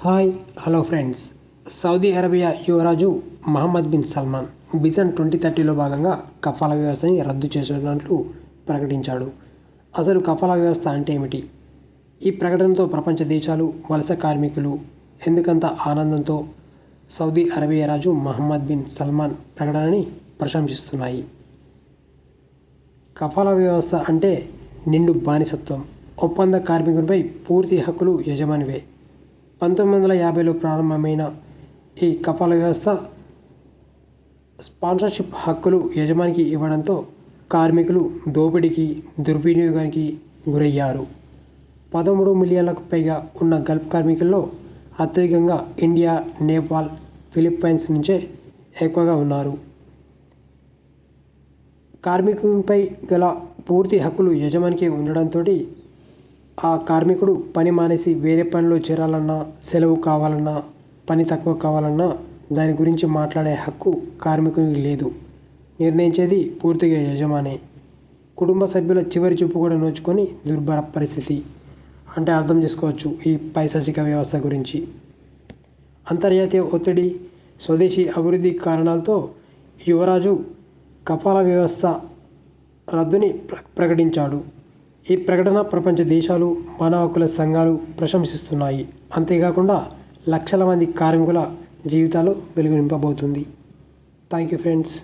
Hi hello friends. Saudi Arabia యువరాజు Mohammed bin Salman vision 2030లో భాగంగా కఫాలా వ్యవస్థని రద్దు చేసినట్లు ప్రకటించాడు. అసలు కఫాలా వ్యవస్థ అంటే ఏమిటి? ఈ ప్రకటనతో ప్రపంచ దేశాలు, వలస కార్మికులు ఎందుకంత ఆనందంతో సౌదీ అరేబియా రాజు మహమ్మద్ బిన్ సల్మాన్ ప్రకటనని ప్రశంసిస్తున్నాయి. కఫాలా వ్యవస్థ అంటే నిండు బానిసత్వం. ఒప్పంద కార్మికునిపై పూర్తి హక్కులు యజమానివే. 1950లో ప్రారంభమైన ఈ కఫాలా వ్యవస్థ స్పాన్సర్షిప్ హక్కులు యజమానికి ఇవ్వడంతో కార్మికులు దోపిడీకి, దుర్వినియోగానికి గురయ్యారు. 13 మిలియన్లకు పైగా ఉన్న గల్ఫ్ కార్మికుల్లో అత్యధికంగా ఇండియా, నేపాల్, ఫిలిప్పైన్స్ నుంచే ఎక్కువగా ఉన్నారు. కార్మికునిపై గల పూర్తి హక్కులు యజమానికి ఉండడంతో ఆ కార్మికుడు పని మానేసి వేరే పనిలో చేరాలన్నా, సెలవు కావాలన్నా, పని తక్కువ కావాలన్నా దాని గురించి మాట్లాడే హక్కు కార్మికునికి లేదు. నిర్ణయించేది పూర్తిగా యజమానే. కుటుంబ సభ్యుల చివరి చూపు కూడా నోచుకొని దుర్భర పరిస్థితి. అంటే అర్థం చేసుకోవచ్చు ఈ పైశాచిక వ్యవస్థ గురించి. అంతర్జాతీయ ఒత్తిడి, స్వదేశీ అభివృద్ధి కారణాలతో యువరాజు కఫాలా వ్యవస్థ రద్దుని ప్రకటించాడు. ఈ ప్రకటన ప్రపంచ దేశాలు, మానవ హక్కుల సంఘాలు ప్రశంసిస్తున్నాయి. అంతేకాకుండా లక్షల మంది కార్మికుల జీవితాలు వెలుగు నింపబోతుంది. Thank you friends.